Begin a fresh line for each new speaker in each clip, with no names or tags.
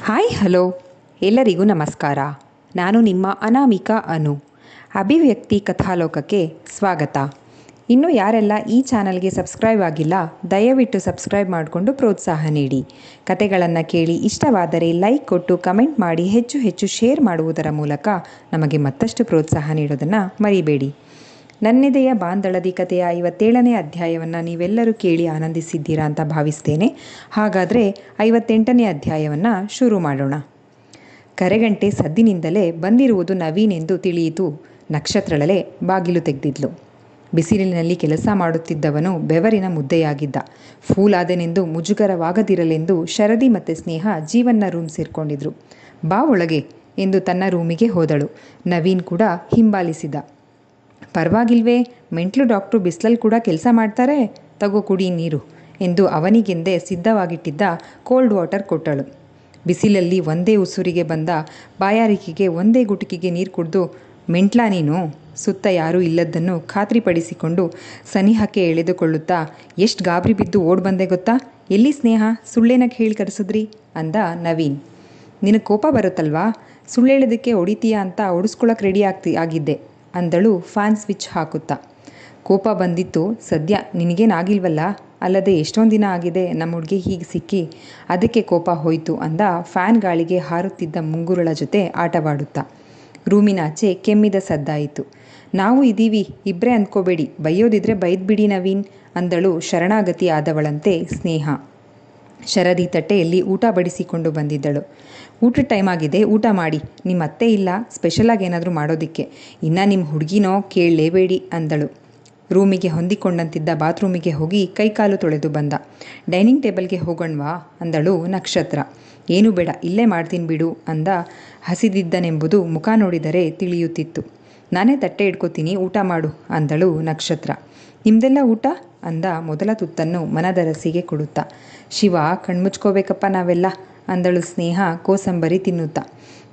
Hi hello ಎಲ್ಲರಿಗೂ ನಮಸ್ಕಾರ. ನಾನು ನಿಮ್ಮ ಅನಾಮಿಕಾ ಅನು. ಅಭಿವ್ಯಕ್ತಿ ಕಥಾಲೋಕಕ್ಕೆ ಸ್ವಾಗತ. ಇನ್ನೂ ಯಾರೆಲ್ಲ ಈ ಚಾನಲ್ಗೆ ಸಬ್ಸ್ಕ್ರೈಬ್ ಆಗಿಲ್ಲ, ದಯವಿಟ್ಟು ಸಬ್ಸ್ಕ್ರೈಬ್ ಮಾಡಿಕೊಂಡು ಪ್ರೋತ್ಸಾಹ ನೀಡಿ. ಕತೆಗಳನ್ನು ಕೇಳಿ ಇಷ್ಟವಾದರೆ ಲೈಕ್ ಕೊಟ್ಟು ಕಮೆಂಟ್ ಮಾಡಿ ಹೆಚ್ಚು ಹೆಚ್ಚು ಶೇರ್ ಮಾಡುವುದರ ಮೂಲಕ ನಮಗೆ ಮತ್ತಷ್ಟು ಪ್ರೋತ್ಸಾಹ ನೀಡೋದನ್ನು ಮರಿಬೇಡಿ. ನನ್ನೆದೆಯ ಬಾಂದಳದಿ ಕಥೆಯ 57ನೇ ಅಧ್ಯಾಯವನ್ನು ನೀವೆಲ್ಲರೂ ಕೇಳಿ ಆನಂದಿಸಿದ್ದೀರಾ ಅಂತ ಭಾವಿಸ್ತೇನೆ. ಹಾಗಾದರೆ 58ನೇ ಅಧ್ಯಾಯವನ್ನು ಶುರು ಮಾಡೋಣ. ಕರೆಗಂಟೆ ಸದ್ದಿನಿಂದಲೇ ಬಂದಿರುವುದು ನವೀನ್ ಎಂದು ತಿಳಿಯಿತು. ನಕ್ಷತ್ರಳಲೆ ಬಾಗಿಲು ತೆಗೆದಿದ್ಲು. ಬಿಸಿಲಿನಲ್ಲಿ ಕೆಲಸ ಮಾಡುತ್ತಿದ್ದವನು ಬೆವರಿನ ಮುದ್ದೆಯಾಗಿದ್ದ. ಫೂಲಾದೆನೆಂದು ಮುಜುಗರವಾಗದಿರಲೆಂದು ಶರದಿ ಮತ್ತು ಸ್ನೇಹ ಜೀವನ್ನ ರೂಮ್ ಸೇರಿಕೊಂಡಿದ್ರು. ಬಾ ಒಳಗೆ ಎಂದು ತನ್ನ ರೂಮಿಗೆ ಹೋದಳು. ನವೀನ್ ಕೂಡ ಹಿಂಬಾಲಿಸಿದ. ಪರವಾಗಿಲ್ವೇ, ಮೆಂಟ್ಲು ಡಾಕ್ಟ್ರು ಬಿಸಿಲಲ್ಲಿ ಕೂಡ ಕೆಲಸ ಮಾಡ್ತಾರೆ, ತಗೋ ಕುಡಿ ನೀರು ಎಂದು ಅವನಿಗೆಂದೇ ಸಿದ್ಧವಾಗಿಟ್ಟಿದ್ದ ಕೋಲ್ಡ್ ವಾಟರ್ ಕೊಟ್ಟಳು. ಬಿಸಿಲಲ್ಲಿ ಒಂದೇ ಉಸುರಿಗೆ ಬಂದ ಬಾಯಾರಿಕೆಗೆ ಒಂದೇ ಗುಟುಕಿಗೆ ನೀರು ಕುಡಿದು, ಮೆಂಟ್ಲಾ ನೀನು? ಸುತ್ತ ಯಾರೂ ಇಲ್ಲದ್ದನ್ನು ಖಾತ್ರಿಪಡಿಸಿಕೊಂಡು ಸನಿಹಕ್ಕೆ ಎಳೆದುಕೊಳ್ಳುತ್ತಾ, ಎಷ್ಟು ಗಾಬರಿ ಬಿದ್ದು ಓಡ್ ಬಂದೆ ಗೊತ್ತಾ? ಎಲ್ಲಿ ಸ್ನೇಹ, ಸುಳ್ಳೇನಕ್ಕೆ ಹೇಳಿ ಕರೆಸಿದ್ರಿ ಅಂದ ನವೀನ್. ನಿನಗೆ ಕೋಪ ಬರುತ್ತಲ್ವಾ, ಸುಳ್ಳೇಳೋದಕ್ಕೆ ಹೊಡಿತೀಯಾ ಅಂತ ಹೊಡಿಸ್ಕೊಳಕ್ಕೆ ರೆಡಿ ಆಗಿದ್ದೆ ಅಂದಳು ಫ್ಯಾನ್ ಸ್ವಿಚ್ ಹಾಕುತ್ತಾ. ಕೋಪ ಬಂದಿತ್ತು ಸದ್ಯ, ನಿನಗೇನಾಗಿಲ್ವಲ್ಲ? ಅಲ್ಲದೆ ಎಷ್ಟೊಂದು ದಿನ ಆಗಿದೆ ನಮ್ಮ ಹುಡುಗಿ ಹೀಗೆ ಸಿಕ್ಕಿ, ಅದಕ್ಕೆ ಕೋಪ ಹೋಯಿತು ಅಂದ ಫ್ಯಾನ್ ಗಾಳಿಗೆ ಹಾರುತ್ತಿದ್ದ ಮುಂಗುರುಳ ಜೊತೆ ಆಟವಾಡುತ್ತಾ. ರೂಮಿನಾಚೆ ಕೆಮ್ಮಿದ ಸದ್ದಾಯಿತು. ನಾವು ಇದ್ದೀವಿ, ಇಬ್ಬರೇ ಅಂದ್ಕೋಬೇಡಿ, ಬೈಯೋದಿದ್ರೆ ಬೈದ್ಬಿಡಿ ನವೀನ್ ಅಂದಳು ಶರಣಾಗತಿ ಆದವಳಂತೆ ಸ್ನೇಹ. ಶರದಿ ತಟ್ಟೆಯಲ್ಲಿ ಊಟ ಬಡಿಸಿಕೊಂಡು ಬಂದಿದ್ದಳು. ಊಟದ ಟೈಮ್ ಆಗಿದೆ, ಊಟ ಮಾಡಿ. ನಿಮ್ಮ ಅತ್ತೆ ಇಲ್ಲ ಸ್ಪೆಷಲಾಗಿ ಏನಾದರೂ ಮಾಡೋದಕ್ಕೆ. ಇನ್ನು ನಿಮ್ಮ ಹುಡುಗಿನೋ ಕೇಳಲೇಬೇಡಿ ಅಂದಳು. ರೂಮಿಗೆ ಹೊಂದಿಕೊಂಡಂತಿದ್ದ ಬಾತ್ರೂಮಿಗೆ ಹೋಗಿ ಕೈಕಾಲು ತೊಳೆದು ಬಂದ. ಡೈನಿಂಗ್ ಟೇಬಲ್ಗೆ ಹೋಗೋಣವಾ ಅಂದಳು ನಕ್ಷತ್ರ. ಏನೂ ಬೇಡ, ಇಲ್ಲೇ ಮಾಡ್ತೀನಿ ಬಿಡು ಅಂದ. ಹಸಿದಿದ್ದನೆಂಬುದು ಮುಖ ನೋಡಿದರೆ ತಿಳಿಯುತ್ತಿತ್ತು. ನಾನೇ ತಟ್ಟೆ ಇಟ್ಕೋತೀನಿ, ಊಟ ಮಾಡು ಅಂದಳು ನಕ್ಷತ್ರ. ನಿಮ್ದೆಲ್ಲ ಊಟ ಅಂದ ಮೊದಲ ತುತ್ತನ್ನು ಮನದರಸಿಗೆ ಕೊಡುತ್ತಾ. ಶಿವ, ಕಣ್ಮುಚ್ಕೋಬೇಕಪ್ಪ ನಾವೆಲ್ಲ ಅಂದಳು ಸ್ನೇಹ ಕೋಸಂಬರಿ ತಿನ್ನುತ್ತಾ.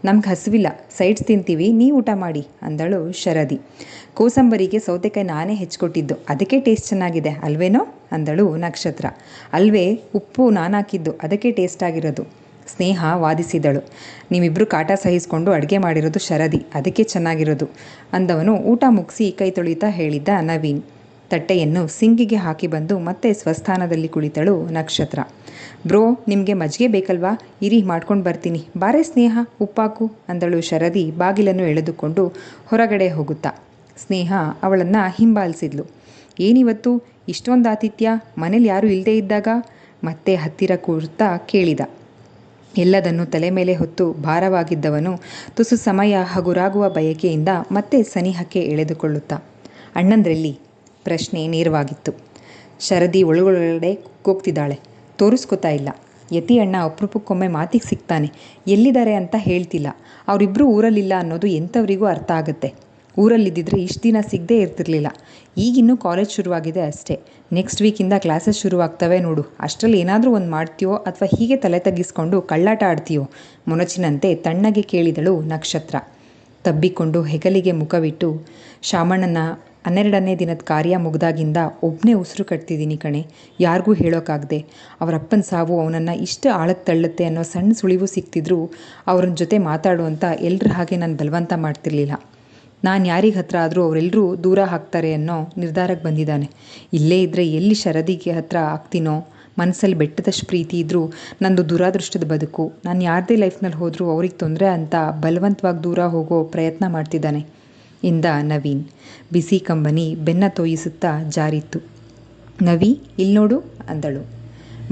ನಮ್ಗೆ ಹಸಿವಿಲ್ಲ, ಸೈಡ್ಸ್ ತಿಂತೀವಿ, ನೀ ಊಟ ಮಾಡಿ ಅಂದಳು ಶರದಿ. ಕೋಸಂಬರಿಗೆ ಸೌತೆಕಾಯಿ ನಾನೇ ಹೆಚ್ಚಿಕೊಟ್ಟಿದ್ದು, ಅದಕ್ಕೆ ಟೇಸ್ಟ್ ಚೆನ್ನಾಗಿದೆ ಅಲ್ವೇನೋ ಅಂದಳು ನಕ್ಷತ್ರ. ಅಲ್ವೇ, ಉಪ್ಪು ನಾನು ಹಾಕಿದ್ದು, ಅದಕ್ಕೆ ಟೇಸ್ಟ್ ಆಗಿರೋದು ಸ್ನೇಹ ವಾದಿಸಿದಳು. ನೀವಿಬ್ಬರು ಕಾಟ ಸಹಿಸಿಕೊಂಡು ಅಡುಗೆ ಮಾಡಿರೋದು ಶರದಿ, ಅದಕ್ಕೆ ಚೆನ್ನಾಗಿರೋದು ಅಂದವನು ಊಟ ಮುಗಿಸಿ ಕೈ ತೊಳಿತಾ ಹೇಳಿದ್ದ ನವೀನ್. ತಟ್ಟೆಯನ್ನು ಸಿಂಕಿಗೆ ಹಾಕಿ ಬಂದು ಮತ್ತೆ ಸ್ವಸ್ಥಾನದಲ್ಲಿ ಕುಳಿತಳು ನಕ್ಷತ್ರ. ಬ್ರೋ, ನಿಮಗೆ ಮಜ್ಜಿಗೆ ಬೇಕಲ್ವಾ? ಇರಿ ಮಾಡ್ಕೊಂಡು ಬರ್ತೀನಿ. ಬಾರೆ ಸ್ನೇಹ, ಉಪ್ಪಾಕು ಅಂದಳು ಶರದಿ ಬಾಗಿಲನ್ನು ಎಳೆದುಕೊಂಡು ಹೊರಗಡೆ ಹೋಗುತ್ತಾ. ಸ್ನೇಹ ಅವಳನ್ನು ಹಿಂಬಾಲಿಸಿದ್ಲು. ಏನಿವತ್ತು ಇಷ್ಟೊಂದು ಆತಿಥ್ಯ, ಮನೇಲಿ ಯಾರೂ ಇಲ್ಲದೇ ಇದ್ದಾಗ ಮತ್ತೆ ಹತ್ತಿರ ಕೂರುತ್ತಾ ಕೇಳಿದ. ಎಲ್ಲದನ್ನು ತಲೆ ಮೇಲೆ ಹೊತ್ತು ಭಾರವಾಗಿದ್ದವನು ತುಸು ಸಮಯ ಹಗುರಾಗುವ ಬಯಕೆಯಿಂದ ಮತ್ತೆ ಸನಿಹಕ್ಕೆ ಎಳೆದುಕೊಳ್ಳುತ್ತಾ. ಅಣ್ಣಂದ್ರೆಲ್ಲಿ? ಪ್ರಶ್ನೆ ನೇರವಾಗಿತ್ತು. ಶರದಿ ಒಳಗೊಳಗಡೆ ಕುಗ್ಗೋಗ್ತಿದ್ದಾಳೆ. ತೋರಿಸ್ಕೊತಾ ಇಲ್ಲ. ಯತಿ ಅಣ್ಣ ಅಪರೂಪಕ್ಕೊಮ್ಮೆ ಮಾತಿಗೆ ಸಿಗ್ತಾನೆ, ಎಲ್ಲಿದ್ದಾರೆ ಅಂತ ಹೇಳ್ತಿಲ್ಲ. ಅವರಿಬ್ಬರು ಊರಲ್ಲಿಲ್ಲ ಅನ್ನೋದು ಎಂಥವರಿಗೂ ಅರ್ಥ ಆಗುತ್ತೆ. ಊರಲ್ಲಿದ್ದಿದ್ರೆ ಇಷ್ಟು ದಿನ ಸಿಗದೇ ಇರ್ತಿರ್ಲಿಲ್ಲ. ಈಗಿನ್ನೂ ಕಾಲೇಜ್ ಶುರುವಾಗಿದೆ ಅಷ್ಟೇ. ನೆಕ್ಸ್ಟ್ ವೀಕಿಂದ ಕ್ಲಾಸಸ್ ಶುರುವಾಗ್ತವೆ ನೋಡು. ಅಷ್ಟರಲ್ಲಿ ಏನಾದರೂ ಒಂದು ಮಾಡ್ತೀಯೋ ಅಥವಾ ಹೀಗೆ ತಲೆ ತಗ್ಗಿಸ್ಕೊಂಡು ಕಳ್ಳಾಟ ಆಡ್ತೀಯೋ ಮೊನಚಿನಂತೆ ತಣ್ಣಗೆ ಕೇಳಿದಳು ನಕ್ಷತ್ರ. ತಬ್ಬಿಕೊಂಡು ಹೆಗಲಿಗೆ ಮುಖವಿಟ್ಟು, ಶಾಮಣ್ಣನ 12ನೇ ದಿನದ ಕಾರ್ಯ ಮುಗ್ದಾಗಿಂದ ಒಬ್ಬನೇ ಉಸಿರು ಕಟ್ತಿದ್ದೀನಿ ಕಣೆ. ಯಾರಿಗೂ ಹೇಳೋಕ್ಕಾಗದೆ. ಅವರಪ್ಪನ ಸಾವು ಅವನನ್ನು ಇಷ್ಟು ಆಳಕ್ಕೆ ತಳ್ಳುತ್ತೆ ಅನ್ನೋ ಸಣ್ಣ ಸುಳಿವು ಸಿಕ್ತಿದ್ರು ಅವ್ರನ್ನ ಜೊತೆ ಮಾತಾಡು ಅಂತ ಎಲ್ಲರ ಹಾಗೆ ನಾನು ಬಲವಂತ ಮಾಡ್ತಿರ್ಲಿಲ್ಲ. ನಾನು ಯಾರಿಗೆ ಹತ್ರ ಆದರೂ ಅವರೆಲ್ಲರೂ ದೂರ ಹಾಕ್ತಾರೆ ಅನ್ನೋ ನಿರ್ಧಾರಕ್ಕೆ ಬಂದಿದ್ದಾನೆ. ಇಲ್ಲೇ ಇದ್ದರೆ ಎಲ್ಲಿ ಶರದಿಗೆ ಹತ್ರ ಆಗ್ತೀನೋ. ಮನಸ್ಸಲ್ಲಿ ಬೆಟ್ಟದಷ್ಟು ಪ್ರೀತಿ ಇದ್ದರೂ ನಂದು ದುರಾದೃಷ್ಟದ ಬದುಕು. ನಾನು ಯಾರದೇ ಲೈಫ್ನಲ್ಲಿ ಹೋದರೂ ಅವ್ರಿಗೆ ತೊಂದರೆ ಅಂತ ಬಲವಂತವಾಗಿ ದೂರ ಹೋಗೋ ಪ್ರಯತ್ನ ಮಾಡ್ತಿದ್ದಾನೆ ಎಂದ ನವೀನ್. ಬಿಸಿ ಕಂಬನಿ ಬೆನ್ನ ತೋಯಿಸುತ್ತಾ ಜಾರಿತ್ತು. ನವಿ, ಇಲ್ಲಿ ನೋಡು ಅಂದಳು.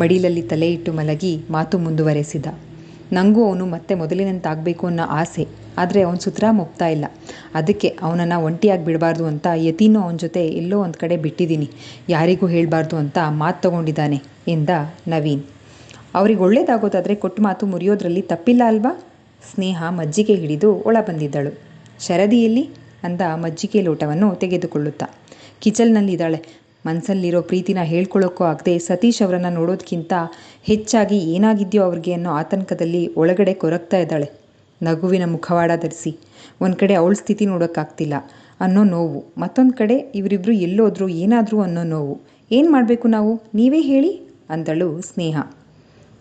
ಮಡಿಲಲ್ಲಿ ತಲೆ ಇಟ್ಟು ಮಲಗಿ ಮಾತು ಮುಂದುವರೆಸಿದ. ನನಗೂ ಅವನು ಮತ್ತೆ ಮೊದಲಿನಂತಾಗಬೇಕು ಅನ್ನೋ ಆಸೆ, ಆದರೆ ಅವನ ಸುತ್ರ ಮುಪ್ತಾ ಇಲ್ಲ. ಅದಕ್ಕೆ ಅವನನ್ನು ಒಂಟಿಯಾಗಿ ಬಿಡಬಾರ್ದು ಅಂತ ಯತಿನೂ ಅವನ ಜೊತೆ ಎಲ್ಲೋ ಒಂದು ಕಡೆ ಬಿಟ್ಟಿದ್ದೀನಿ. ಯಾರಿಗೂ ಹೇಳಬಾರ್ದು ಅಂತ ಮಾತು ತಗೊಂಡಿದ್ದಾನೆ ಎಂದ ನವೀನ್. ಅವ್ರಿಗೆ ಒಳ್ಳೇದಾಗೋದಾದರೆ ಕೊಟ್ಟು ಮಾತು ಮುರಿಯೋದ್ರಲ್ಲಿ ತಪ್ಪಿಲ್ಲ ಅಲ್ವಾ? ಸ್ನೇಹ ಮಜ್ಜಿಗೆ ಹಿಡಿದು ಒಳ ಬಂದಿದ್ದಳು. ಶರದಿಯಲ್ಲಿ ಅಂದ ಮಜ್ಜಿಗೆ ಲೋಟವನ್ನು ತೆಗೆದುಕೊಳ್ಳುತ್ತಾ. ಕಿಚನ್ನಲ್ಲಿದ್ದಾಳೆ. ಮನಸ್ಸಲ್ಲಿರೋ ಪ್ರೀತಿನ ಹೇಳ್ಕೊಳ್ಳೋಕ್ಕೂ ಆಗದೆ ಸತೀಶ್ ಅವರನ್ನು ನೋಡೋದಕ್ಕಿಂತ ಹೆಚ್ಚಾಗಿ ಏನಾಗಿದೆಯೋ ಅವ್ರಿಗೆ ಅನ್ನೋ ಆತಂಕದಲ್ಲಿ ಒಳಗಡೆ ಕೊರಗ್ತಾ ಇದ್ದಾಳೆ. ನಗುವಿನ ಮುಖವಾಡ ಧರಿಸಿ. ಒಂದು ಕಡೆ ಅವಳ ಸ್ಥಿತಿ ನೋಡೋಕ್ಕಾಗ್ತಿಲ್ಲ ಅನ್ನೋ ನೋವು, ಮತ್ತೊಂದು ಕಡೆ ಇವರಿಬ್ಬರು ಎಲ್ಲೋದ್ರೂ ಏನಾದರೂ ಅನ್ನೋ ನೋವು. ಏನು ಮಾಡಬೇಕು ನಾವು, ನೀವೇ ಹೇಳಿ ಅಂದಳು ಸ್ನೇಹ.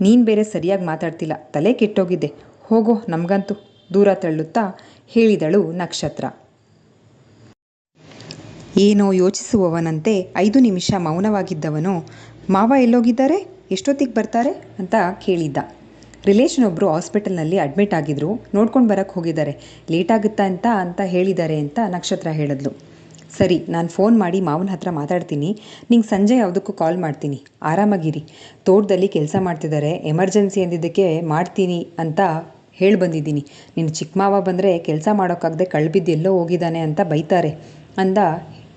ನೀನು ಬೇರೆ ಸರಿಯಾಗಿ ಮಾತಾಡ್ತಿಲ್ಲ, ತಲೆ ಕೆಟ್ಟೋಗಿದೆ, ಹೋಗೋ ನಮಗಂತೂ ದೂರ ತಳ್ಳುತ್ತಾ ಹೇಳಿದಳು ನಕ್ಷತ್ರ. ಏನೋ ಯೋಚಿಸುವವನಂತೆ 5 ನಿಮಿಷ ಮೌನವಾಗಿದ್ದವನು, ಮಾವ ಎಲ್ಲೋಗಿದ್ದಾರೆ, ಎಷ್ಟೊತ್ತಿಗೆ ಬರ್ತಾರೆ ಅಂತ ಕೇಳಿದ್ದ. ರಿಲೇಷನ್ ಒಬ್ಬರು ಹಾಸ್ಪಿಟಲ್ನಲ್ಲಿ ಅಡ್ಮಿಟ್ ಆಗಿದ್ರು, ನೋಡ್ಕೊಂಡು ಬರೋಕ್ಕೆ ಹೋಗಿದ್ದಾರೆ, ಲೇಟ್ ಆಗುತ್ತಾ ಅಂತ ಹೇಳಿದ್ದಾರೆ ಅಂತ ನಕ್ಷತ್ರ ಹೇಳಿದ್ಲು. ಸರಿ, ನಾನು ಫೋನ್ ಮಾಡಿ ಮಾವನ ಹತ್ರ ಮಾತಾಡ್ತೀನಿ, ನಿಂಗೆ ಸಂಜೆ ಯಾವುದಕ್ಕೂ ಕಾಲ್ ಮಾಡ್ತೀನಿ, ಆರಾಮಾಗಿರಿ. ತೋಟದಲ್ಲಿ ಕೆಲಸ ಮಾಡ್ತಿದ್ದಾರೆ, ಎಮರ್ಜೆನ್ಸಿ ಅಂದಿದ್ದಕ್ಕೆ ಮಾಡ್ತೀನಿ ಅಂತ ಹೇಳಿ ಬಂದಿದ್ದೀನಿ. ನಿನ್ನ ಚಿಕ್ಕ ಮಾವ ಬಂದರೆ ಕೆಲಸ ಮಾಡೋಕ್ಕಾಗದೆ ಕಳ್ಬಿದ್ದು ಎಲ್ಲೋ ಹೋಗಿದ್ದಾನೆ ಅಂತ ಬೈತಾರೆ ಅಂದ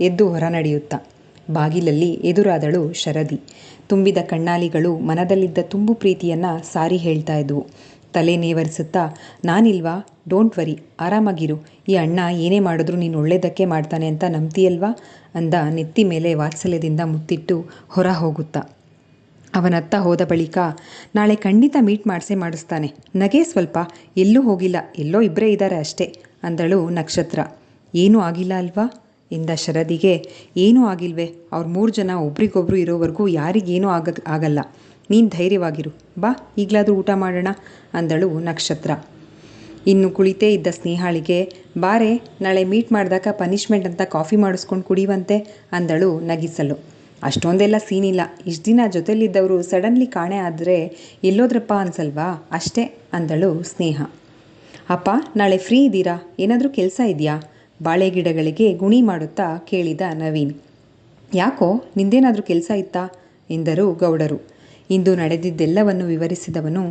ಎದ್ದು ಹೊರ ನಡೆಯುತ್ತಾ. ಬಾಗಿಲಲ್ಲಿ ಎದುರಾದಳು ಶರದಿ. ತುಂಬಿದ ಕಣ್ಣಾಲಿಗಳು ಮನದಲ್ಲಿದ್ದ ತುಂಬು ಪ್ರೀತಿಯನ್ನು ಸಾರಿ ಹೇಳ್ತಾ ಇದ್ವು. ತಲೆ ನೇವರಿಸುತ್ತಾ, ನಾನಿಲ್ವಾ, ಡೋಂಟ್ ವರಿ, ಆರಾಮಾಗಿರು, ಈ ಅಣ್ಣ ಏನೇ ಮಾಡಿದ್ರೂ ನೀನು ಒಳ್ಳೆಯದಕ್ಕೆ ಮಾಡ್ತಾನೆ ಅಂತ ನಂಬ್ತೀಯಲ್ವಾ ಅಂದ ನೆತ್ತಿ ಮೇಲೆ ವಾತ್ಸಲ್ಯದಿಂದ ಮುತ್ತಿಟ್ಟು ಹೊರ ಹೋಗುತ್ತಾ. ಅವನತ್ತ ಹೋದ ಬಳಿಕ, ನಾಳೆ ಖಂಡಿತ ಮೀಟ್ ಮಾಡಿಸ್ತಾನೆ, ನಗೆ ಸ್ವಲ್ಪ, ಎಲ್ಲೂ ಹೋಗಿಲ್ಲ, ಎಲ್ಲೋ ಇಬ್ಬರೇ ಇದ್ದಾರೆ ಅಷ್ಟೇ ಅಂದಳು ನಕ್ಷತ್ರ. ಏನೂ ಆಗಿಲ್ಲ ಅಲ್ವಾ ಎಂದ ಶರದಿಗೆ. ಏನೂ ಆಗಿಲ್ವೇ, ಅವ್ರು 3 ಜನ ಒಬ್ರಿಗೊಬ್ರು ಇರೋವರೆಗೂ ಯಾರಿಗೇನೂ ಆಗಲ್ಲ, ನೀನು ಧೈರ್ಯವಾಗಿರು, ಬಾ ಈಗಲಾದರೂ ಊಟ ಮಾಡೋಣ ಅಂದಳು ನಕ್ಷತ್ರ. ಇನ್ನು ಕುಳಿತೇ ಇದ್ದ ಸ್ನೇಹಾಳಿಗೆ, ಬಾರೆ ನಾಳೆ ಮೀಟ್ ಮಾಡಿದಾಗ ಪನಿಷ್ಮೆಂಟ್ ಅಂತ ಕಾಫಿ ಮಾಡಿಸ್ಕೊಂಡು ಕುಡಿಯುವಂತೆ ಅಂದಳು ನಗಿಸಲು. ಅಷ್ಟೊಂದೆಲ್ಲ ಸೀನಿಲ್ಲ, ಇಷ್ಟು ದಿನ ಜೊತೆಲಿದ್ದವರು ಸಡನ್ಲಿ ಕಾಣೆ ಆದರೆ ಎಲ್ಲೋದ್ರಪ್ಪ ಅನ್ಸಲ್ವಾ, ಅಷ್ಟೇ ಅಂದಳು ಸ್ನೇಹ. ಅಪ್ಪ ನಾಳೆ ಫ್ರೀ ಇದ್ದೀರಾ, ಏನಾದರೂ ಕೆಲಸ ಇದೆಯಾ ಬಾಳೆ ಗಿಡಗಳಿಗೆ ಗುಣಿ ಮಾಡುತ್ತಾ ಕೇಳಿದ ನವೀನ್. ಯಾಕೋ ನಿಂದೇನಾದರೂ ಕೆಲಸ ಇತ್ತಾ ಎಂದರು ಗೌಡರು. ಇಂದು ನಡೆದಿದ್ದೆಲ್ಲವನ್ನು ವಿವರಿಸಿದವನು,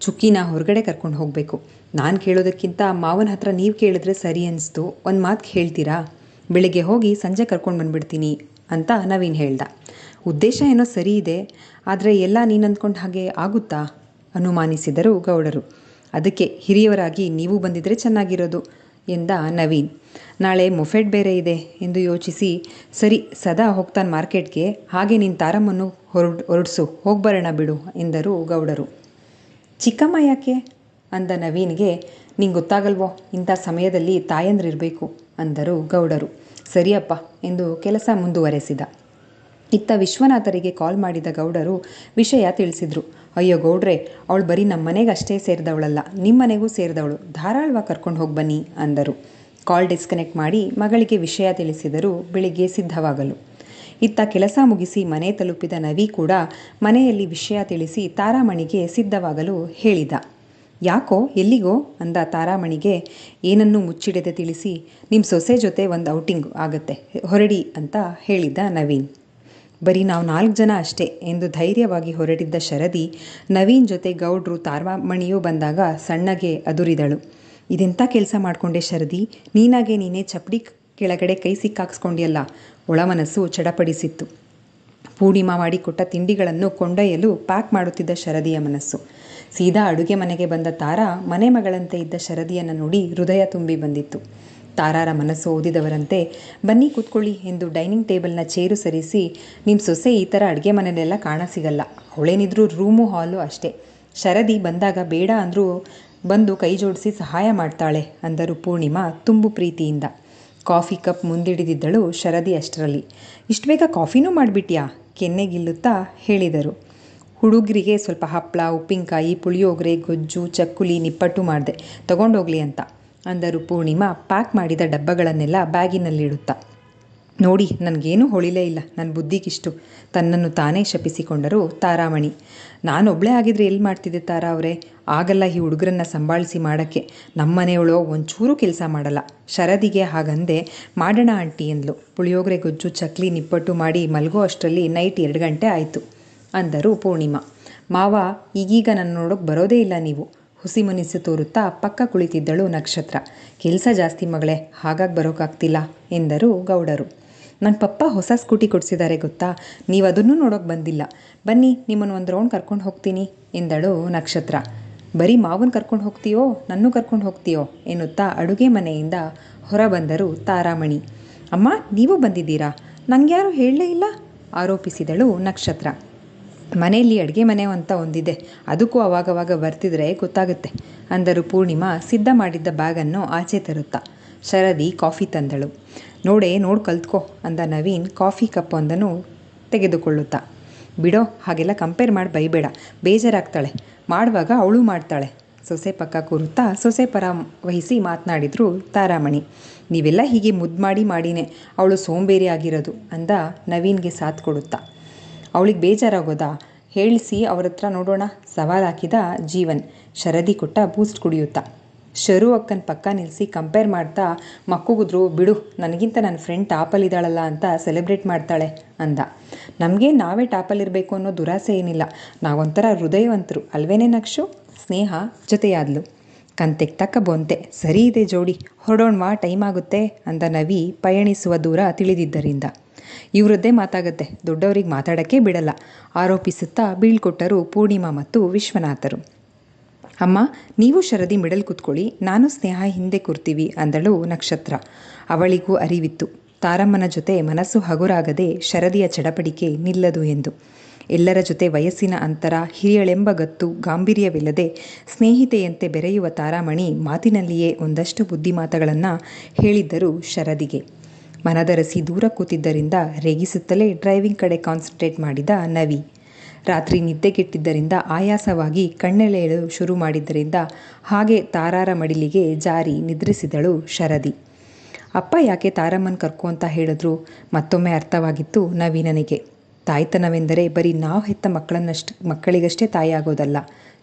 ಚುಕ್ಕಿನ ಹೊರಗಡೆ ಕರ್ಕೊಂಡು ಹೋಗಬೇಕು, ನಾನು ಕೇಳೋದಕ್ಕಿಂತ ಮಾವನ ಹತ್ರ ನೀವು ಕೇಳಿದ್ರೆ ಸರಿ ಅನಿಸ್ತು, ಒಂದು ಮಾತು ಹೇಳ್ತೀರಾ, ಬೆಳಿಗ್ಗೆ ಹೋಗಿ ಸಂಜೆ ಕರ್ಕೊಂಡು ಬಂದುಬಿಡ್ತೀನಿ ಅಂತ ನವೀನ್ ಹೇಳ್ದ. ಉದ್ದೇಶ ಏನೋ ಸರಿ ಇದೆ, ಆದರೆ ಎಲ್ಲ ನೀನು ಅಂದ್ಕೊಂಡು ಹಾಗೆ ಆಗುತ್ತಾ ಅನುಮಾನಿಸಿದರು ಗೌಡರು. ಅದಕ್ಕೆ ಹಿರಿಯವರಾಗಿ ನೀವು ಬಂದಿದ್ರೆ ಚೆನ್ನಾಗಿರೋದು ಎಂದ ನವೀನ್. ನಾಳೆ ಮೊಫೆಡ್ ಬೇರೆ ಇದೆ ಎಂದು ಯೋಚಿಸಿ, ಸರಿ ಸದಾ ಹೋಗ್ತಾನೆ ಮಾರ್ಕೆಟ್ಗೆ, ಹಾಗೆ ನೀನು ತಾರಮ್ಮನ್ನು ಹೊರಡಿಸು, ಹೋಗ್ಬರೋಣ ಬಿಡು ಎಂದರು ಗೌಡರು. ಚಿಕ್ಕಮ್ಮ ಯಾಕೆ ಅಂದ ನವೀನ್ಗೆ. ನಿಂಗೆ ಗೊತ್ತಾಗಲ್ವೋ, ಇಂಥ ಸಮಯದಲ್ಲಿ ತಾಯಂದ್ರಿರಬೇಕು ಅಂದರು ಗೌಡರು. ಸರಿಯಪ್ಪ ಎಂದು ಕೆಲಸ ಮುಂದುವರೆಸಿದ. ಇತ್ತ ವಿಶ್ವನಾಥರಿಗೆ ಕಾಲ್ ಮಾಡಿದ ಗೌಡರು ವಿಷಯ ತಿಳಿಸಿದ್ರು. ಅಯ್ಯೋ ಗೌಡ್ರೆ, ಅವಳು ಬರೀ ನಮ್ಮ ಮನೆಗೆ ಅಷ್ಟೇ ಸೇರಿದವಳಲ್ಲ, ನಿಮ್ಮ ಮನೆಗೂ ಸೇರಿದವಳು, ಧಾರಾಳವಾಗಿ ಕರ್ಕೊಂಡು ಹೋಗಿ ಬನ್ನಿ ಅಂದರು. ಕಾಲ್ ಡಿಸ್ಕನೆಕ್ಟ್ ಮಾಡಿ ಮಗಳಿಗೆ ವಿಷಯ ತಿಳಿಸಿದರು. ಬೆಳಿಗ್ಗೆ ಸಿದ್ಧವಾಗಲು. ಇತ್ತ ಕೆಲಸ ಮುಗಿಸಿ ಮನೆ ತಲುಪಿದ ನವಿ ಕೂಡ ಮನೆಯಲ್ಲಿ ವಿಷಯ ತಿಳಿಸಿ ತಾರಾಮಣಿಗೆ ಸಿದ್ಧವಾಗಲು ಹೇಳಿದ. ಯಾಕೋ ಎಲ್ಲಿಗೋ ಅಂದ ತಾರಾಮಣಿಗೆ. ಏನನ್ನೂ ಮುಚ್ಚಿಡದೆ ತಿಳಿಸಿ, ನಿಮ್ಮ ಸೊಸೆ ಜೊತೆ ಒಂದು ಔಟಿಂಗ್ ಆಗುತ್ತೆ, ಹೊರಡಿ ಅಂತ ಹೇಳಿದ ನವೀನ್. ಬರೀ ನಾವು 4 ಜನ ಅಷ್ಟೇ ಎಂದು ಧೈರ್ಯವಾಗಿ ಹೊರಟಿದ್ದ ಶರದಿ, ನವೀನ್ ಜೊತೆ ಗೌಡ್ರು ತಾರಾಮಣಿಯೂ ಬಂದಾಗ ಸಣ್ಣಗೆ ಅದುರಿದಳು. ಇದೆಂಥ ಕೆಲಸ ಮಾಡಿಕೊಂಡೆ ಶರದಿ, ನೀನಾಗೆ ನೀನೇ ಚಪ್ಪಡಿ ಕೆಳಗಡೆ ಕೈ ಸಿಕ್ಕಾಕ್ಸ್ಕೊಂಡಿಯಲ್ಲ. ಒಳಮನಸ್ಸು ಚಡಪಡಿಸಿತ್ತು. ಪೂರ್ಣಿಮಾ ಮಾಡಿಕೊಟ್ಟ ತಿಂಡಿಗಳನ್ನು ಕೊಂಡೊಯ್ಯಲು ಪ್ಯಾಕ್ ಮಾಡುತ್ತಿದ್ದ ಶರದಿಯ ಮನಸ್ಸು. ಸೀದಾ ಅಡುಗೆ ಮನೆಗೆ ಬಂದ ತಾರಾ ಮನೆ ಮಗಳಂತೆ ಇದ್ದ ಶರದಿಯನ್ನು ನೋಡಿ ಹೃದಯ ತುಂಬಿ ಬಂದಿತ್ತು. ತಾರಾರ ಮನಸ್ಸು ಓದಿದವರಂತೆ, ಬನ್ನಿ ಕೂತ್ಕೊಳ್ಳಿ ಎಂದು ಡೈನಿಂಗ್ ಟೇಬಲ್ನ ಚೇರು ಸರಿಸಿ, ನಿಮ್ಮ ಸೊಸೆ ಈ ಥರ ಅಡುಗೆ ಮನೆಯಲ್ಲೆಲ್ಲ ಕಾಣಸಿಗಲ್ಲ, ಅವಳೇನಿದ್ರು ರೂಮು ಹಾಲು ಅಷ್ಟೇ, ಶರದಿ ಬಂದಾಗ ಬೇಡ ಅಂದರೂ ಬಂದು ಕೈ ಜೋಡಿಸಿ ಸಹಾಯ ಮಾಡ್ತಾಳೆ ಅಂದರು ಪೂರ್ಣಿಮಾ ತುಂಬು ಪ್ರೀತಿಯಿಂದ. ಕಾಫಿ ಕಪ್ ಮುಂದಿಡಿದಿದ್ದಳು ಶರದಿ ಅಷ್ಟರಲ್ಲಿ. ಇಷ್ಟು ಬೇಗ ಕಾಫಿನೂ ಮಾಡಿಬಿಟ್ಯಾ ಕೆನ್ನೆಗಿಲ್ಲುತ್ತಾ ಹೇಳಿದರು. ಹುಡುಗರಿಗೆ ಸ್ವಲ್ಪ ಹಪ್ಪಳ, ಉಪ್ಪಿನಕಾಯಿ, ಪುಳಿಯೋಗರೆ, ಗೊಜ್ಜು, ಚಕ್ಕುಲಿ, ನಿಪ್ಪಟ್ಟು ಮಾಡಿದೆ, ತಗೊಂಡೋಗ್ಲಿ ಅಂತ ಅಂದರು ಪೂರ್ಣಿಮಾ ಪ್ಯಾಕ್ ಮಾಡಿದ ಡಬ್ಬಗಳನ್ನೆಲ್ಲ ಬ್ಯಾಗಿನಲ್ಲಿಡುತ್ತಾ. ನೋಡಿ, ನನಗೇನೂ ಹೊಳಿಲೇ ಇಲ್ಲ, ನನ್ನ ಬುದ್ಧಿಗಿಷ್ಟು ತನ್ನನ್ನು ತಾನೇ ಶಪಿಸಿಕೊಂಡರು ತಾರಾಮಣಿ. ನಾನೊಬ್ಬಳೇ ಆಗಿದ್ರೆ ಎಲ್ಲಿ ಮಾಡ್ತಿದ್ದೆ ತಾರಾ ಅವರೇ, ಆಗಲ್ಲ ಈ ಹುಡುಗರನ್ನ ಸಂಭಾಳಿಸಿ ಮಾಡೋಕ್ಕೆ, ನಮ್ಮನೆಯವಳು ಒಂಚೂರು ಕೆಲಸ ಮಾಡಲ್ಲ. ಶರದಿಗೆ ಹಾಗಂದೆ, ಮಾಡೋಣ ಆಂಟಿ ಎಂದ್ಲು. ಪುಳಿಯೋಗರೆ, ಗೊಜ್ಜು, ಚಕ್ಲಿ, ನಿಪ್ಪಟ್ಟು ಮಾಡಿ ಮಲಗೋ ಅಷ್ಟರಲ್ಲಿ ನೈಟ್ 2 ಗಂಟೆ ಆಯಿತು ಅಂದರು ಪೂರ್ಣಿಮಾ. ಮಾವ ಈಗೀಗ ನನ್ನ ನೋಡೋಕೆ ಬರೋದೇ ಇಲ್ಲ ನೀವು, ಹುಸಿ ಮುನಿಸು ತೋರುತ್ತಾ ಪಕ್ಕ ಕುಳಿತಿದ್ದಳು ನಕ್ಷತ್ರ. ಕೆಲಸ ಜಾಸ್ತಿ ಮಗಳೇ, ಹಾಗಾಗಿ ಬರೋಕ್ಕಾಗ್ತಿಲ್ಲ ಎಂದರು ಗೌಡರು. ನನ್ನ ಪಪ್ಪ ಹೊಸ ಸ್ಕೂಟಿ ಕೊಡಿಸಿದ್ದಾರೆ ಗೊತ್ತಾ, ನೀವು ಅದನ್ನೂ ನೋಡೋಕೆ ಬಂದಿಲ್ಲ, ಬನ್ನಿ ನಿಮ್ಮನ್ನು ಒಂದು ರೌಂಡ್ ಕರ್ಕೊಂಡು ಹೋಗ್ತೀನಿ ಎಂದಳು ನಕ್ಷತ್ರ. ಬರೀ ಮಾವನ ಕರ್ಕೊಂಡು ಹೋಗ್ತೀಯೋ, ನನ್ನೂ ಕರ್ಕೊಂಡು ಹೋಗ್ತೀಯೋ ಎನ್ನುತ್ತಾ ಅಡುಗೆ ಮನೆಯಿಂದ ಹೊರಬಂದರು ತಾರಾಮಣಿ. ಅಮ್ಮ ನೀವು ಬಂದಿದ್ದೀರಾ, ನನಗ್ಯಾರೂ ಹೇಳಲೇ ಇಲ್ಲ ಆರೋಪಿಸಿದಳು ನಕ್ಷತ್ರ. ಮನೆಯಲ್ಲಿ ಅಡುಗೆ ಮನೆ ಅಂತ ಒಂದಿದೆ, ಅದಕ್ಕೂ ಅವಾಗವಾಗ ಬರ್ತಿದ್ರೆ ಗೊತ್ತಾಗುತ್ತೆ ಅಂದರು ಪೂರ್ಣಿಮಾ ಸಿದ್ಧ ಮಾಡಿದ್ದ ಬ್ಯಾಗನ್ನು ಆಚೆ ತರುತ್ತಾ. ಶರದಿ ಕಾಫಿ ತಂದಳು. ನೋಡಿ ಕಲ್ತ್ಕೋ ಅಂದ ನವೀನ್ ಕಾಫಿ ಕಪ್ ಒಂದನ್ನು ತೆಗೆದುಕೊಳ್ಳುತ್ತಾ. ಬಿಡೋ, ಹಾಗೆಲ್ಲ ಕಂಪೇರ್ ಮಾಡಿ ಬೈಬೇಡ, ಬೇಜಾರಾಗ್ತಾಳೆ. ಮಾಡುವಾಗ ಅವಳು ಮಾಡ್ತಾಳೆ. ಸೊಸೆ ಪಕ್ಕ ಕೂರುತ್ತಾ ಸೊಸೆ ಪರ ವಹಿಸಿ ಮಾತನಾಡಿದ್ರು ತಾರಾಮಣಿ. ನೀವೆಲ್ಲ ಹೀಗೆ ಮುದ್ದು ಮಾಡಿನೇ ಅವಳು ಸೋಂಬೇರಿ ಆಗಿರೋದು ಅಂದ ನವೀನ್ಗೆ ಸಾಥ್ ಕೊಡುತ್ತಾ. ಅವಳಿಗೆ ಬೇಜಾರಾಗೋದಾ? ಹೇಳಿಸಿ ಅವ್ರ ಹತ್ರ ನೋಡೋಣ, ಸವಾಲು ಹಾಕಿದ ಜೀವನ್ ಶರದಿ ಕೊಟ್ಟ ಬೂಸ್ಟ್ ಕುಡಿಯುತ್ತಾ. ಶರು ಅಕ್ಕನ ಪಕ್ಕ ನಿಲ್ಲಿಸಿ ಕಂಪೇರ್ ಮಾಡ್ತಾ ಮಕ್ಕುಗಿದ್ರು. ಬಿಡು, ನನಗಿಂತ ನನ್ನ ಫ್ರೆಂಡ್ ಟಾಪಲ್ಲಿದ್ದಾಳಲ್ಲ ಅಂತ ಸೆಲೆಬ್ರೇಟ್ ಮಾಡ್ತಾಳೆ ಅಂದ. ನಮಗೆ ನಾವೇ ಟಾಪಲ್ಲಿರಬೇಕು ಅನ್ನೋ ದುರಾಸೆ ಏನಿಲ್ಲ, ನಾವೊಂಥರ ಹೃದಯವಂತರು ಅಲ್ವೇನೇ ನಕ್ಷು? ಸ್ನೇಹ ಜೊತೆಯಾದ್ಲು. ಕಂತೆಗೆ ತಕ್ಕ ಬೊಂತೆ, ಸರಿ ಇದೆ ಜೋಡಿ, ಹೊರಡೋಣವಾ, ಟೈಮ್ ಆಗುತ್ತೆ ಅಂದ ನವಿ ಪಯಣಿಸುವ ದೂರ ತಿಳಿದಿದ್ದರಿಂದ. ಇವರದ್ದೇ ಮಾತಾಗತ್ತೆ, ದೊಡ್ಡವರಿಗೆ ಮಾತಾಡೋಕ್ಕೆ ಬಿಡಲ್ಲ ಆರೋಪಿಸುತ್ತಾ ಬೀಳ್ಕೊಟ್ಟರು ಪೂರ್ಣಿಮಾ ಮತ್ತು ವಿಶ್ವನಾಥರು. ಅಮ್ಮ, ನೀವು ಶರದಿ ಮಿಡಲ್ ಕೂತ್ಕೊಳ್ಳಿ, ನಾನು ಸ್ನೇಹ ಹಿಂದೆ ಕೂರ್ತೀವಿ ಅಂದಳು ನಕ್ಷತ್ರ. ಅವಳಿಗೂ ಅರಿವಿತ್ತು ತಾರಮ್ಮನ ಜೊತೆ ಮನಸ್ಸು ಹಗುರಾಗದೆ ಶರದಿಯ ಚಡಪಡಿಕೆ ನಿಲ್ಲದು ಎಂದು. ಎಲ್ಲರ ಜೊತೆ ವಯಸ್ಸಿನ ಅಂತರ, ಹಿರಿಯಳೆಂಬ ಗತ್ತು, ಗಾಂಭೀರ್ಯವಿಲ್ಲದೆ ಸ್ನೇಹಿತೆಯಂತೆ ಬೆರೆಯುವ ತಾರಾಮಣಿ ಮಾತಿನಲ್ಲಿಯೇ ಒಂದಷ್ಟು ಬುದ್ಧಿಮಾತಗಳನ್ನು ಹೇಳಿದ್ದರು ಶರದಿಗೆ. ಮನದರಸಿ ದೂರ ಕೂತಿದ್ದರಿಂದ ರೇಗಿಸುತ್ತಲೇ ಡ್ರೈವಿಂಗ್ ಕಡೆ ಕಾನ್ಸಂಟ್ರೇಟ್ ಮಾಡಿದ ನವಿ. ರಾತ್ರಿ ನಿದ್ದೆಗೆಟ್ಟಿದ್ದರಿಂದ ಆಯಾಸವಾಗಿ ಕಣ್ಣೆಳೆಯಲು ಶುರು ಮಾಡಿದ್ದರಿಂದ ಹಾಗೆ ತಾರಾರ ಮಡಿಲಿಗೆ ಜಾರಿ ನಿದ್ರಿಸಿದಳು ಶರದಿ. ಅಪ್ಪ ಯಾಕೆ ತಾರಮ್ಮನ ಕರ್ಕೊ ಅಂತ ಹೇಳಿದ್ರು? ಮತ್ತೊಮ್ಮೆ ಅರ್ಥವಾಗಿತ್ತು ನವೀನನಿಗೆ. ತಾಯ್ತನವೆಂದರೆ ಬರೀ ನಾವು ಹೆತ್ತ ಮಕ್ಕಳಿಗಷ್ಟೇ ತಾಯಿಯಾಗೋದಲ್ಲ.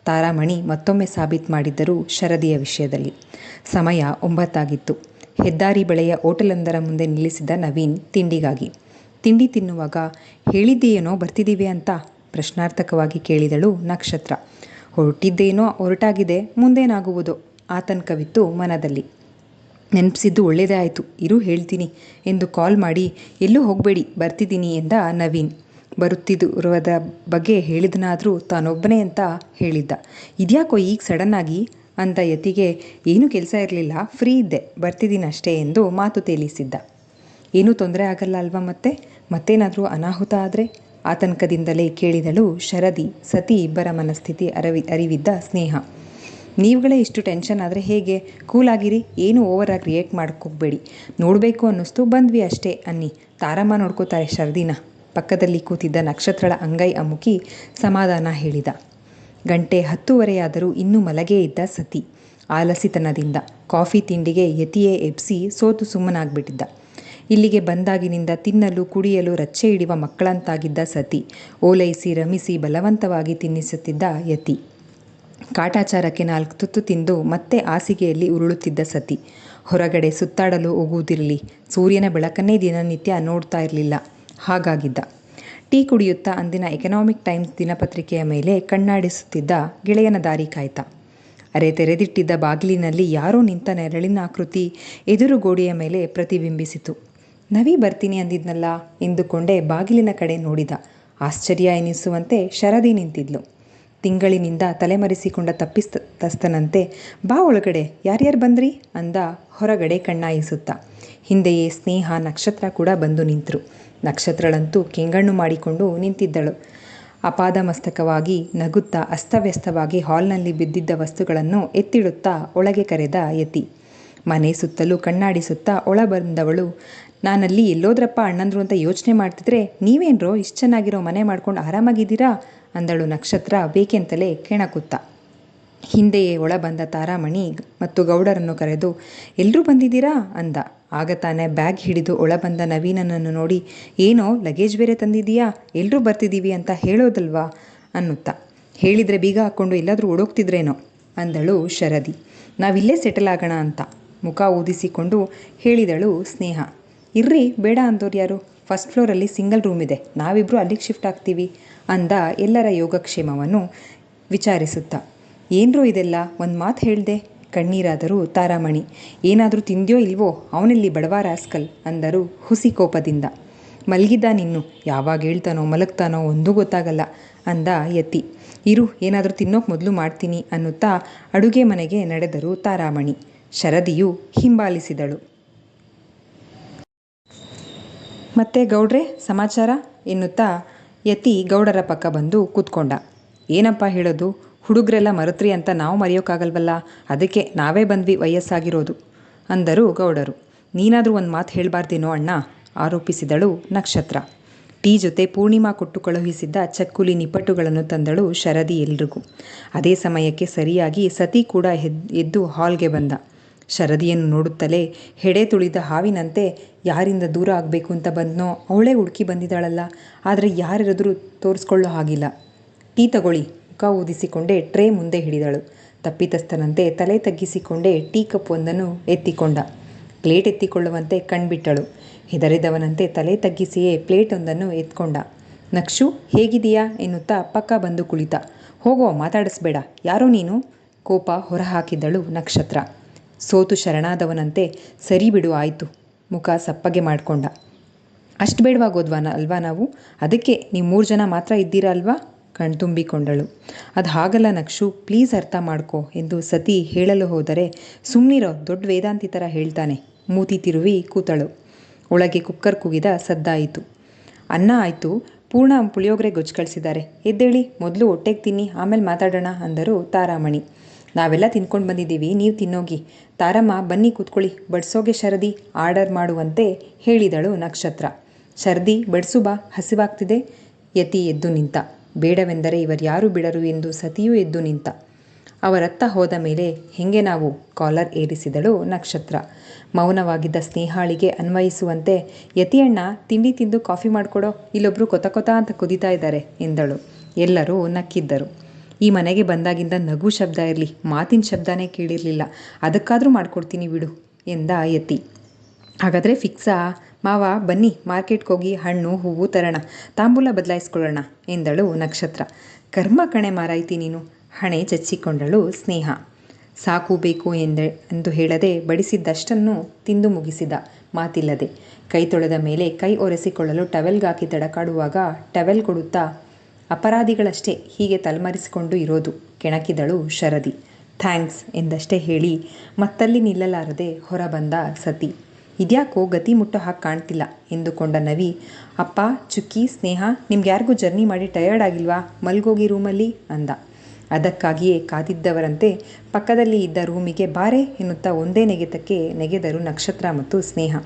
ತಾರಾಮಣಿ ಮತ್ತೊಮ್ಮೆ ಸಾಬೀತು ಮಾಡಿದ್ದರು ಶರದಿಯ ವಿಷಯದಲ್ಲಿ. ಸಮಯ 9 ಆಗಿತ್ತು. ಹೆದ್ದಾರಿ ಬಳಿಯ ಹೋಟೆಲೊಂದರ ಮುಂದೆ ನಿಲ್ಲಿಸಿದ ನವೀನ್ ತಿಂಡಿಗಾಗಿ. ತಿಂಡಿ ತಿನ್ನುವಾಗ ಹೇಳಿದ್ದೇನೋ ಬರ್ತಿದ್ದೀವಿ ಅಂತ ಪ್ರಶ್ನಾರ್ಥಕವಾಗಿ ಕೇಳಿದಳು ನಕ್ಷತ್ರ. ಹೊರಟಾಗಿದೆ, ಮುಂದೇನಾಗುವುದೋ ಆತಂಕವಿತ್ತು ಮನದಲ್ಲಿ. ನೆನಪಿಸಿದ್ದು ಒಳ್ಳೆಯದೇ ಆಯಿತು, ಇರು ಹೇಳ್ತೀನಿ ಎಂದು ಕಾಲ್ ಮಾಡಿ ಎಲ್ಲೂ ಹೋಗಬೇಡಿ ಬರ್ತಿದ್ದೀನಿ ಎಂದ ನವೀನ್. ಬರುತ್ತಿರುವುದ ಬಗ್ಗೆ ಹೇಳಿದನಾದರೂ ತಾನೊಬ್ಬನೇ ಅಂತ ಹೇಳಿದ್ದ. ಇದ್ಯಾಕೋ ಈಗ ಸಡನ್ನಾಗಿ ಅಂದ ಯತಿಗೆ. ಏನೂ ಕೆಲಸ ಇರಲಿಲ್ಲ, ಫ್ರೀ ಇದ್ದೆ, ಬರ್ತಿದ್ದೀನಿ ಅಷ್ಟೇ ಎಂದು ಮಾತು ತೇಲಿಸಿದ್ದ. ಏನೂ ತೊಂದರೆ ಆಗಲ್ಲ ಅಲ್ವಾ? ಮತ್ತೇನಾದರೂ ಅನಾಹುತ ಆದರೆ ಆತಂಕದಿಂದಲೇ ಕೇಳಿದಳು ಶರದಿ. ಸತಿ ಇಬ್ಬರ ಮನಸ್ಥಿತಿ ಅರಿವಿದ್ದ ಸ್ನೇಹ. ನೀವುಗಳೇ ಇಷ್ಟು ಟೆನ್ಷನ್ ಆದರೆ ಹೇಗೆ? ಕೂಲಾಗಿರಿ, ಏನೂ ಓವರಾಗಿ ರಿಯಾಕ್ಟ್ ಮಾಡೋಕ್ಕೋಗ್ಬೇಡಿ. ನೋಡಬೇಕು ಅನ್ನಿಸ್ತು, ಬಂದ್ವಿ ಅಷ್ಟೇ ಅನ್ನಿ. ತಾರಮ್ಮ ನೋಡ್ಕೋತಾರೆ ಶರದಿನ. ಪಕ್ಕದಲ್ಲಿ ಕೂತಿದ್ದ ನಕ್ಷತ್ರಳ ಅಂಗೈ ಅಮುಕಿ ಸಮಾಧಾನ ಹೇಳಿದ. ಗಂಟೆ 10:30 ಇನ್ನೂ ಮಲಗೇ ಇದ್ದ ಸತಿ. ಆಲಸಿತನದಿಂದ ಕಾಫಿ ತಿಂಡಿಗೆ ಯತಿಯೇ ಎಬ್ಸಿ ಸೋತು ಸುಮ್ಮನಾಗ್ಬಿಟ್ಟಿದ್ದ. ಇಲ್ಲಿಗೆ ಬಂದಾಗಿನಿಂದ ತಿನ್ನಲು ಕುಡಿಯಲು ರಚ್ಚೆ ಹಿಡಿಯುವ ಮಕ್ಕಳಂತಾಗಿದ್ದ ಸತಿ ಓಲೈಸಿ ರಮಿಸಿ ಬಲವಂತವಾಗಿ ತಿನ್ನಿಸುತ್ತಿದ್ದ ಯತಿ. ಕಾಟಾಚಾರಕ್ಕೆ 4 ತುತ್ತು ತಿಂದು ಮತ್ತೆ ಹಾಸಿಗೆಯಲ್ಲಿ ಉರುಳುತ್ತಿದ್ದ ಸತಿ. ಹೊರಗಡೆ ಸುತ್ತಾಡಲು ಹೋಗುವುದಿರಲಿ, ಸೂರ್ಯನ ಬೆಳಕನ್ನೇ ದಿನನಿತ್ಯ ನೋಡ್ತಾ ಇರಲಿಲ್ಲ, ಹಾಗಾಗಿದ್ದ. ಟೀ ಕುಡಿಯುತ್ತಾ ಅಂದಿನ ಎಕನಾಮಿಕ್ ಟೈಮ್ಸ್ ದಿನಪತ್ರಿಕೆಯ ಮೇಲೆ ಕಣ್ಣಾಡಿಸುತ್ತಿದ್ದ ಗೆಳೆಯನ ದಾರಿ ಕಾಯ್ತಾ. ತೆರೆದಿಟ್ಟಿದ್ದ ಬಾಗಿಲಿನಲ್ಲಿ ಯಾರೋ ನಿಂತ ನೆರಳಿನ ಆಕೃತಿ ಎದುರು ಗೋಡೆಯ ಮೇಲೆ ಪ್ರತಿಬಿಂಬಿಸಿತು. ನವಿ ಬರ್ತೀನಿ ಅಂದಿದ್ನಲ್ಲ ಎಂದುಕೊಂಡೇ ಬಾಗಿಲಿನ ಕಡೆ ನೋಡಿದ. ಆಶ್ಚರ್ಯ ಎನಿಸುವಂತೆ ಶರದಿ ನಿಂತಿದ್ಲು. ತಿಂಗಳಿನಿಂದ ತಲೆಮರೆಸಿಕೊಂಡ ತಪ್ಪಿತಸ್ಥನಂತೆ ಬಾ ಒಳಗಡೆ, ಯಾರ್ಯಾರು ಬಂದ್ರಿ ಅಂದ ಹೊರಗಡೆ ಕಣ್ಣಾಯಿಸುತ್ತಾ. ಹಿಂದೆಯೇ ಸ್ನೇಹ ನಕ್ಷತ್ರ ಕೂಡ ಬಂದು ನಿಂತರು. ನಕ್ಷತ್ರಳಂತೂ ಕೆಂಗಣ್ಣು ಮಾಡಿಕೊಂಡು ನಿಂತಿದ್ದಳು. ಅಪಾದಮಸ್ತಕವಾಗಿ ನಗುತ್ತಾ ಅಸ್ತವ್ಯಸ್ತವಾಗಿ ಹಾಲ್ನಲ್ಲಿ ಬಿದ್ದಿದ್ದ ವಸ್ತುಗಳನ್ನು ಎತ್ತಿಡುತ್ತಾ ಒಳಗೆ ಕರೆದ ಯತಿ. ಮನೆ ಸುತ್ತಲೂ ಕಣ್ಣಾಡಿಸುತ್ತಾ ಒಳ ಬಂದವಳು. ನಾನಲ್ಲಿ ಎಲ್ಲೋದ್ರಪ್ಪ ಅಣ್ಣಂದ್ರು ಅಂತ ಯೋಚನೆ ಮಾಡ್ತಿದ್ರೆ ನೀವೇನ್ರೋ ಇಷ್ಟು ಚೆನ್ನಾಗಿರೋ ಮನೆ ಮಾಡ್ಕೊಂಡು ಆರಾಮಾಗಿದ್ದೀರಾ ಅಂದಳು ನಕ್ಷತ್ರ ಬೇಕೆಂತಲೇ ಕೆಣಕುತ್ತಾ. ಹಿಂದೆಯೇ ಒಳ ಬಂದ ತಾರಾಮಣಿ ಮತ್ತು ಗೌಡರನ್ನು ಕರೆದು ಎಲ್ಲರೂ ಬಂದಿದ್ದೀರಾ ಅಂದ. ಆಗ ತಾನೇ ಬ್ಯಾಗ್ ಹಿಡಿದು ಒಳ ಬಂದ ನವೀನನನ್ನು ನೋಡಿ ಏನೋ ಲಗೇಜ್ ಬೇರೆ ತಂದಿದ್ದೀಯಾ, ಎಲ್ಲರೂ ಬರ್ತಿದ್ದೀವಿ ಅಂತ ಹೇಳೋದಲ್ವಾ ಅನ್ನುತ್ತಾ. ಹೇಳಿದರೆ ಬೀಗ ಹಾಕ್ಕೊಂಡು ಎಲ್ಲಾದರೂ ಓಡೋಗ್ತಿದ್ರೇನೋ ಅಂದಳು ಶರದಿ. ನಾವಿಲ್ಲೇ ಸೆಟಲ್ ಆಗೋಣ ಅಂತ ಮುಖ ಊದಿಸಿಕೊಂಡು ಹೇಳಿದಳು ಸ್ನೇಹ. ಇರ್ರಿ, ಬೇಡ ಅಂದೋರು ಯಾರು? ಫಸ್ಟ್ ಫ್ಲೋರಲ್ಲಿ ಸಿಂಗಲ್ ರೂಮ್ ಇದೆ, ನಾವಿಬ್ಬರು ಅಲ್ಲಿಗೆ ಶಿಫ್ಟ್ ಆಗ್ತೀವಿ ಅಂದ ಎಲ್ಲರ ಯೋಗಕ್ಷೇಮವನ್ನು ವಿಚಾರಿಸುತ್ತಾ. ಏನರೂ ಇದೆಲ್ಲ, ಒಂದು ಮಾತು ಹೇಳ್ದೆ ಕಣ್ಣೀರಾದರೂ ತಾರಾಮಣಿ. ಏನಾದರೂ ತಿಂದ್ಯೋ ಇಲ್ವೋ, ಅವನಲ್ಲಿ ಬಡವ ರಾಸ್ಕಲ್ ಅಂದರು ಹುಸಿ ಕೋಪದಿಂದ. ಮಲಗಿದ್ದ ನಿನ್ನು, ಯಾವಾಗ ಹೇಳ್ತಾನೋ ಮಲಗ್ತಾನೋ ಒಂದೂ ಗೊತ್ತಾಗಲ್ಲ ಅಂದ ಯತಿ. ಇರು, ಏನಾದರೂ ತಿನ್ನೋಕೆ ಮೊದಲು ಮಾಡ್ತೀನಿ ಅನ್ನುತ್ತಾ ಅಡುಗೆ ಮನೆಗೆ ನಡೆದರು ತಾರಾಮಣಿ. ಶರದಿಯು ಹಿಂಬಾಲಿಸಿದಳು. ಮತ್ತೆ ಗೌಡ್ರೆ ಸಮಾಚಾರ ಎನ್ನುತ್ತಾ ಯತಿ ಗೌಡರ ಪಕ್ಕ ಬಂದು ಕೂತ್ಕೊಂಡ. ಏನಪ್ಪ ಹೇಳೋದು, ಹುಡುಗರೆಲ್ಲ ಮರೆತ್ರಿ ಅಂತ ನಾವು ಮರೆಯೋಕ್ಕಾಗಲ್ವಲ್ಲ, ಅದಕ್ಕೆ ನಾವೇ ಬಂದ್ವಿ ವಯಸ್ಸಾಗಿರೋದು ಅಂದರು ಗೌಡರು. ನೀನಾದರೂ ಒಂದು ಮಾತು ಹೇಳಬಾರ್ದೇನೋ ಅಣ್ಣ ಆರೋಪಿಸಿದಳು ನಕ್ಷತ್ರ. ಟೀ ಜೊತೆ ಪೂರ್ಣಿಮಾ ಕೊಟ್ಟು ಕಳುಹಿಸಿದ್ದ ಚಕ್ಕುಲಿ ನಿಪ್ಪಟ್ಟುಗಳನ್ನು ತಂದಳು ಶರದಿ ಎಲ್ರಿಗೂ. ಅದೇ ಸಮಯಕ್ಕೆ ಸರಿಯಾಗಿ ಸತಿ ಕೂಡ ಎದ್ದು ಹಾಲ್ಗೆ ಬಂದ. ಶರದಿಯನ್ನು ನೋಡುತ್ತಲೇ ಹೆಡೆ ತುಳಿದ ಹಾವಿನಂತೆ ಯಾರಿಂದ ದೂರ ಆಗಬೇಕು ಅಂತ ಬಂದ್ನೋ ಅವಳೇ ಹುಡುಕಿ ಬಂದಿದ್ದಾಳಲ್ಲ, ಆದರೆ ಯಾರಿರಿದ್ರೂ ತೋರಿಸ್ಕೊಳ್ಳೋ ಹಾಗಿಲ್ಲ. ಟೀ ತಗೊಳ್ಳಿ, ಮುಖ ಊದಿಸಿಕೊಂಡೇ ಟ್ರೇ ಮುಂದೆ ಹಿಡಿದಳು. ತಪ್ಪಿತಸ್ಥನಂತೆ ತಲೆ ತಗ್ಗಿಸಿಕೊಂಡೇ ಟೀ ಕಪ್ ಒಂದನ್ನು ಎತ್ತಿಕೊಂಡ. ಪ್ಲೇಟ್ ಎತ್ತಿಕೊಳ್ಳುವಂತೆ ಕಣ್ಬಿಟ್ಟಳು. ಹೆದರಿದವನಂತೆ ತಲೆ ತಗ್ಗಿಸಿಯೇ ಪ್ಲೇಟ್ ಒಂದನ್ನು ಎತ್ಕೊಂಡ. ನಕ್ಷು ಹೇಗಿದೆಯಾ ಎನ್ನುತ್ತಾ ಪಕ್ಕ ಬಂದು ಕುಳಿತ. ಹೋಗೋ, ಮಾತಾಡಿಸ್ಬೇಡ, ಯಾರೋ ನೀನು? ಕೋಪ ಹೊರಹಾಕಿದಳು ನಕ್ಷತ್ರ. ಸೋತು ಶರಣಾದವನಂತೆ ಸರಿ ಬಿಡು ಆಯಿತು, ಮುಖ ಸಪ್ಪಗೆ ಮಾಡಿಕೊಂಡ. ಅಷ್ಟು ಬೇಡವಾಗೋದ್ವಾ ಅಲ್ವಾ ನಾವು? ಅದಕ್ಕೆ ನೀವು 3 ಜನ ಮಾತ್ರ ಇದ್ದೀರಾ ಅಲ್ವಾ? ಕಣ್ತುಂಬಿಕೊಂಡಳು. ಅದು ಹಾಗಲ್ಲ ನಕ್ಷು, ಪ್ಲೀಸ್ ಅರ್ಥ ಮಾಡ್ಕೋ ಎಂದು ಸತಿ ಹೇಳಲು ಹೋದರೆ, ಸುಮ್ಮನಿರೋ, ದೊಡ್ಡ ವೇದಾಂತಿ ಥರ ಹೇಳ್ತಾನೆ. ಮೂತಿ ತಿರುವಿ ಕೂತಳು. ಒಳಗೆ ಕುಕ್ಕರ್ ಕೂಗಿದ ಸದ್ದಾಯಿತು. ಅನ್ನ ಆಯಿತು, ಪೂರ್ಣ ಪುಳಿಯೋಗರೆ ಗೊಜ್ಜು ಕಳಿಸಿದ್ದಾರೆ, ಎದ್ದೇಳಿ, ಮೊದಲು ಹೊಟ್ಟೆಗೆ ತಿನ್ನಿ, ಆಮೇಲೆ ಮಾತಾಡೋಣ ಅಂದರು ತಾರಾಮಣಿ. ನಾವೆಲ್ಲ ತಿನ್ಕೊಂಡು ಬಂದಿದ್ದೀವಿ, ನೀವು ತಿನ್ನೋಗಿ. ತಾರಮ್ಮ ಬನ್ನಿ ಕೂತ್ಕೊಳ್ಳಿ, ಬಡಿಸೋಗೆ ಶರದಿ ಆರ್ಡರ್ ಮಾಡುವಂತೆ ಹೇಳಿದಳು ನಕ್ಷತ್ರ. ಶರದಿ ಬಡಿಸು ಬಾ, ಹಸಿವಾಗ್ತಿದೆ. ಯತಿ ಎದ್ದು ನಿಂತ. ಬೇಡವೆಂದರೆ ಇವರ್ಯಾರು ಬಿಡರು ಎಂದು ಸತಿಯೂ ಎದ್ದು ನಿಂತ. ಅವರತ್ತ ಹೋದ ಮೇಲೆ ಹೆಂಗೆ ನಾವು ಕಾಲರ್ ಏರಿಸಿದಳು ನಕ್ಷತ್ರ. ಮೌನವಾಗಿದ್ದ ಸ್ನೇಹಾಳಿಗೆ ಅನ್ವಯಿಸುವಂತೆ, ಯತಿಯಣ್ಣ ತಿಂಡಿ ತಿಂದು ಕಾಫಿ ಮಾಡಿಕೊಡೋ, ಇಲ್ಲೊಬ್ಬರು ಕೊತ ಅಂತ ಕುದಿತಾ ಇದ್ದಾರೆ ಎಂದಳು. ಎಲ್ಲರೂ ನಕ್ಕಿದ್ದರು. ಈ ಮನೆಗೆ ಬಂದಾಗಿಂದ ನಗು ಶಬ್ದ ಇರಲಿ, ಮಾತಿನ ಶಬ್ದನೇ ಕೇಳಿರಲಿಲ್ಲ, ಅದಕ್ಕಾದರೂ ಮಾಡಿಕೊಡ್ತೀನಿ ಬಿಡು ಎಂದ ಯತಿ. ಹಾಗಾದರೆ ಫಿಕ್ಸಾ? ಮಾವ ಬನ್ನಿ, ಮಾರ್ಕೆಟ್ಗೆ ಹೋಗಿ ಹಣ್ಣು ಹೂವು ತರೋಣ, ತಾಂಬೂಲ ಬದಲಾಯಿಸ್ಕೊಳ್ಳೋಣ ಎಂದಳು ನಕ್ಷತ್ರ. ಕರ್ಮ ಕಣೆ ಮಾರಾಯ್ತಿ ನೀನು, ಹಣೆ ಚಚ್ಚಿಕೊಂಡಳು ಸ್ನೇಹ. ಸಾಕು ಬೇಕು ಎಂದು ಹೇಳದೆ ಬಡಿಸಿದ್ದಷ್ಟನ್ನು ತಿಂದು ಮುಗಿಸಿದ ಮಾತಿಲ್ಲದೆ. ಕೈ ತೊಳೆದ ಮೇಲೆ ಕೈ ಒರೆಸಿಕೊಳ್ಳಲು ಟವೆಲ್ಗಾಕಿ ತಡಕಾಡುವಾಗ ಟವೆಲ್ ಕೊಡುತ್ತಾ, ಅಪರಾಧಿಗಳಷ್ಟೇ ಹೀಗೆ ತಲೆಮರೆಸಿಕೊಂಡು ಇರೋದು, ಕೆಣಕಿದಳು ಶರದಿ. ಥ್ಯಾಂಕ್ಸ್ ಎಂದಷ್ಟೇ ಹೇಳಿ ಮತ್ತಲ್ಲಿ ನಿಲ್ಲಲಾರದೆ ಹೊರಬಂದ ಸತಿ. ಇದ್ಯಾಕೋ ಗತಿ ಮುಟ್ಟೋ ಹಾಗೆ ಕಾಣ್ತಿಲ್ಲ ಎಂದುಕೊಂಡ ನವಿ. ಅಪ್ಪ, ಚುಕ್ಕಿ, ಸ್ನೇಹ, ನಿಮ್ಗ್ಯಾರಿಗೂ ಜರ್ನಿ ಮಾಡಿ ಟಯರ್ಡ್ ಆಗಿಲ್ವಾ? ಮಲ್ಗೋಗಿ ರೂಮಲ್ಲಿ ಅಂದ. ಅದಕ್ಕಾಗಿಯೇ ಕಾದಿದ್ದವರಂತೆ ಪಕ್ಕದಲ್ಲಿ ಇದ್ದ ರೂಮಿಗೆ ಬಾರೆ ಎನ್ನುತ್ತಾ ಒಂದೇ ನೆಗೆತಕ್ಕೆ ನೆಗೆದರು ನಕ್ಷತ್ರ ಮತ್ತು ಸ್ನೇಹ.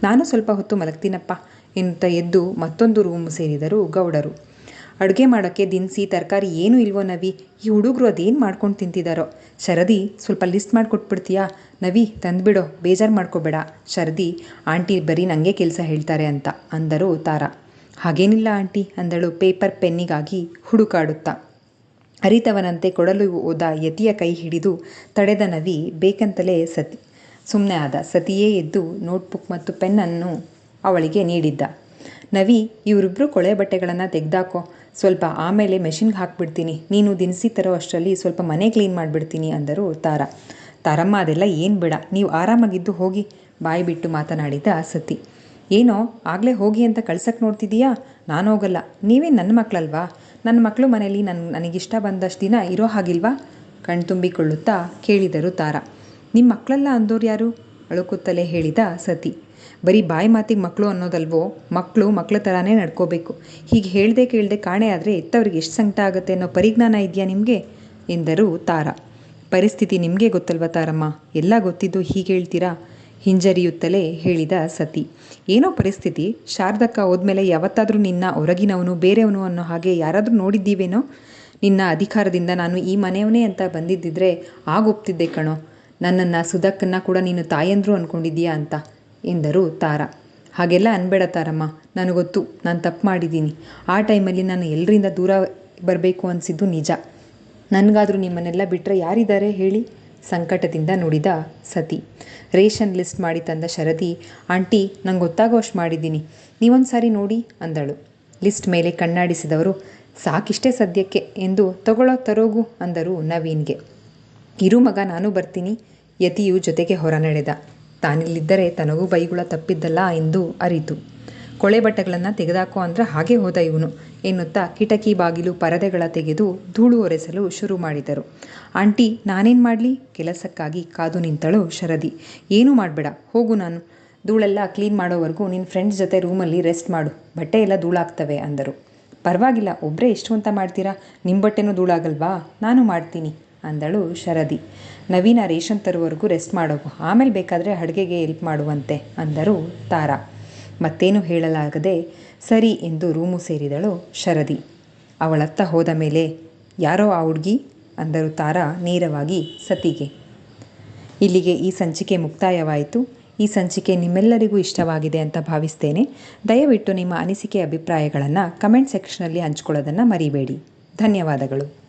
ನಾನು ಸ್ವಲ್ಪ ಹೊತ್ತು ಮಲಗ್ತೀನಪ್ಪ ಎನ್ನುತ್ತಾ ಎದ್ದು ಮತ್ತೊಂದು ರೂಮು ಸೇರಿದರು ಗೌಡರು. ಅಡುಗೆ ಮಾಡೋಕ್ಕೆ ದಿನಸಿ ತರಕಾರಿ ಏನೂ ಇಲ್ವೋ ನವಿ? ಈ ಹುಡುಗರು ಅದೇನು ಮಾಡ್ಕೊಂಡು ತಿಂತಿದ್ದಾರೋ. ಶರದಿ, ಸ್ವಲ್ಪ ಲಿಸ್ಟ್ ಮಾಡಿಕೊಟ್ಬಿಡ್ತೀಯಾ? ನವಿ, ತಂದುಬಿಡೋ, ಬೇಜಾರು ಮಾಡ್ಕೋಬೇಡ ಶರದಿ, ಆಂಟಿ ಬರೀ ನನಗೆ ಕೆಲಸ ಹೇಳ್ತಾರೆ ಅಂತ ಅಂದರು ತಾರಾ. ಹಾಗೇನಿಲ್ಲ ಆಂಟಿ ಅಂದಳು ಪೇಪರ್ ಪೆನ್ನಿಗಾಗಿ ಹುಡುಕಾಡುತ್ತಾ. ಅರಿತವನಂತೆ ಕೊಡಲು ಹೋದ ಯತಿಯ ಕೈ ಹಿಡಿದು ತಡೆದ ನವಿ ಬೇಕಂತಲೇ ಸುಮ್ಮನೆ ಆದ. ಸತಿಯೇ ಎದ್ದು ನೋಟ್ಬುಕ್ ಮತ್ತು ಪೆನ್ನನ್ನು ಅವಳಿಗೆ ನೀಡಿದ್ದ. ನವಿ, ಇವರಿಬ್ಬರು ಕೊಳೆ ಬಟ್ಟೆಗಳನ್ನು ತೆಗೆದಾಕೋ, ಸ್ವಲ್ಪ ಆಮೇಲೆ ಮೆಷಿನ್ಗೆ ಹಾಕ್ಬಿಡ್ತೀನಿ, ನೀನು ದಿನಸಿ ತರೋ ಅಷ್ಟರಲ್ಲಿ ಸ್ವಲ್ಪ ಮನೆ ಕ್ಲೀನ್ ಮಾಡಿಬಿಡ್ತೀನಿ ಅಂದರು ತಾರಾ. ತಾರಮ್ಮ, ಅದೆಲ್ಲ ಏನು ಬೇಡ, ನೀವು ಆರಾಮಾಗಿದ್ದು ಹೋಗಿ, ಬಾಯಿ ಬಿಟ್ಟು ಮಾತನಾಡಿದ ಸತಿ. ಏನೋ ಆಗಲೇ ಹೋಗಿ ಅಂತ ಕಳ್ಸಕ್ಕೆ ನೋಡ್ತಿದ್ದೀಯಾ? ನಾನು ಹೋಗಲ್ಲ. ನೀವೇ ನನ್ನ ಮಕ್ಕಳಲ್ವಾ? ನನ್ನ ಮಕ್ಕಳು ಮನೇಲಿ ನನಗಿಷ್ಟ ಬಂದಷ್ಟು ದಿನ ಇರೋ ಹಾಗಿಲ್ವಾ? ಕಣ್ತುಂಬಿಕೊಳ್ಳುತ್ತಾ ಕೇಳಿದರು ತಾರಾ. ನಿಮ್ಮ ಮಕ್ಕಳೆಲ್ಲ ಅಂದೋರು ಯಾರು? ಅಳುಕುತ್ತಲೇ ಹೇಳಿದ ಸತಿ. ಬರೀ ಬಾಯಿ ಮಾತಿಗೆ ಮಕ್ಕಳು ಅನ್ನೋದಲ್ವೋ, ಮಕ್ಕಳ ಥರನೇ ನಡ್ಕೋಬೇಕು. ಹೀಗೆ ಹೇಳ್ದೆ ಕೇಳದೆ ಕಾಣೆ ಆದರೆ ಎತ್ತವ್ರಿಗೆ ಎಷ್ಟು ಸಂಕಟ ಆಗುತ್ತೆ ಅನ್ನೋ ಪರಿಜ್ಞಾನ ಇದೆಯಾ ನಿಮಗೆ ಎಂದರು ತಾರಾ. ಪರಿಸ್ಥಿತಿ ನಿಮಗೆ ಗೊತ್ತಲ್ವ ತಾರಮ್ಮ, ಎಲ್ಲ ಗೊತ್ತಿದ್ದು ಹೀಗೆ ಹೇಳ್ತೀರಾ? ಹಿಂಜರಿಯುತ್ತಲೇ ಹೇಳಿದ ಸತಿ. ಏನೋ ಪರಿಸ್ಥಿತಿ, ಶಾರದಕ್ಕ ಹೋದ್ಮೇಲೆ ಯಾವತ್ತಾದರೂ ನಿನ್ನ ಹೊರಗಿನವನು ಬೇರೆಯವನು ಅನ್ನೋ ಹಾಗೆ ಯಾರಾದರೂ ನೋಡಿದ್ದೀವೇನೋ? ನಿನ್ನ ಅಧಿಕಾರದಿಂದ ನಾನು ಈ ಮನೆಯವನೇ ಅಂತ ಬಂದಿದ್ದಿದ್ರೆ ಆಗೊಪ್ತಿದ್ದೆ ಕಣೋ. ನನ್ನನ್ನು ಸುಧಕ್ಕನ್ನ ಕೂಡ ನೀನು ತಾಯಂದ್ರು ಅಂದ್ಕೊಂಡಿದ್ದೀಯಾ ಅಂತ ಎಂದರು ತಾರಾ. ಹಾಗೆಲ್ಲ ಅನ್ಬೇಡ ತಾರಮ್ಮ, ನನಗೊತ್ತು ನಾನು ತಪ್ಪು ಮಾಡಿದ್ದೀನಿ. ಆ ಟೈಮಲ್ಲಿ ನಾನು ಎಲ್ಲರಿಂದ ದೂರ ಬರಬೇಕು ಅನಿಸಿದ್ದು ನಿಜ. ನನಗಾದರೂ ನಿಮ್ಮನ್ನೆಲ್ಲ ಬಿಟ್ಟರೆ ಯಾರಿದ್ದಾರೆ ಹೇಳಿ? ಸಂಕಟದಿಂದ ನುಡಿದ ಸತಿ. ರೇಷನ್ ಲಿಸ್ಟ್ ಮಾಡಿ ತಂದ ಶರದಿ, ಆಂಟಿ ನಂಗೆ ಗೊತ್ತಾಗೋ ಅಷ್ಟು ಮಾಡಿದ್ದೀನಿ, ನೀವೊಂದು ಸಾರಿ ನೋಡಿ ಅಂದಳು. ಲಿಸ್ಟ್ ಮೇಲೆ ಕಣ್ಣಾಡಿಸಿದವರು, ಸಾಕಿಷ್ಟೇ ಸದ್ಯಕ್ಕೆ ಎಂದು ತರೋಗು ಅಂದರು ನವೀನ್ಗೆ. ಇರು ಮಗ, ನಾನು ಬರ್ತೀನಿ. ಯತಿಯು ಜೊತೆಗೆ ಹೊರ ನಡೆದ. ತಾನಿಲ್ಲಿದ್ದರೆ ತನಗೂ ಬೈಗುಳ ತಪ್ಪಿದ್ದಲ್ಲ ಎಂದು ಅರಿತು. ಕೊಳೆ ಬಟ್ಟೆಗಳನ್ನು ತೆಗೆದಾಕೋ ಅಂದ್ರೆ ಹಾಗೆ ಹೋದ ಇವನು ಎನ್ನುತ್ತಾ ಕಿಟಕಿ ಬಾಗಿಲು ಪರದೆಗಳ ತೆಗೆದು ಧೂಳು ಒರೆಸಲು ಶುರು ಮಾಡಿದರು. ಆಂಟಿ, ನಾನೇನು ಮಾಡಲಿ? ಕೆಲಸಕ್ಕಾಗಿ ಕಾದು ನಿಂತಳು ಶರದಿ. ಏನೂ ಮಾಡಬೇಡ, ಹೋಗು, ನಾನು ಧೂಳೆಲ್ಲ ಕ್ಲೀನ್ ಮಾಡೋವರೆಗೂ ನಿನ್ನ ಫ್ರೆಂಡ್ಸ್ ಜೊತೆ ರೂಮಲ್ಲಿ ರೆಸ್ಟ್ ಮಾಡು, ಬಟ್ಟೆ ಎಲ್ಲ ಧೂಳಾಗ್ತವೆ ಅಂದರು. ಪರವಾಗಿಲ್ಲ, ಒಬ್ಬರೇ ಎಷ್ಟು ಅಂತ ಮಾಡ್ತೀರಾ? ನಿಮ್ಮ ಬಟ್ಟೆನೂ ಧೂಳಾಗಲ್ವಾ? ನಾನು ಮಾಡ್ತೀನಿ ಅಂದಳು ಶರದಿ. ನವೀನ ರೇಷನ್ ತರುವವರೆಗೂ ರೆಸ್ಟ್ ಮಾಡೋಗು, ಆಮೇಲೆ ಬೇಕಾದರೆ ಅಡುಗೆಗೆ ಹೆಲ್ಪ್ ಮಾಡುವಂತೆ ಅಂದರು ತಾರಾ. ಮತ್ತೇನು ಹೇಳಲಾಗದೆ ಸರಿ ಎಂದು ರೂಮು ಸೇರಿದಳು ಶರದಿ. ಅವಳತ್ತ ಹೋದ ಮೇಲೆ ಯಾರೋ ಆ ಹುಡುಗಿ ಅಂದರು ತಾರಾ ನೇರವಾಗಿ ಸತಿಗೆ. ಇಲ್ಲಿಗೆ ಈ ಸಂಚಿಕೆ ಮುಕ್ತಾಯವಾಯಿತು. ಈ ಸಂಚಿಕೆ ನಿಮ್ಮೆಲ್ಲರಿಗೂ ಇಷ್ಟವಾಗಿದೆ ಅಂತ ಭಾವಿಸ್ತೇನೆ. ದಯವಿಟ್ಟು ನಿಮ್ಮ ಅನಿಸಿಕೆ ಅಭಿಪ್ರಾಯಗಳನ್ನು ಕಮೆಂಟ್ ಸೆಕ್ಷನಲ್ಲಿ ಹಂಚ್ಕೊಳ್ಳೋದನ್ನು ಮರಿಬೇಡಿ. ಧನ್ಯವಾದಗಳು.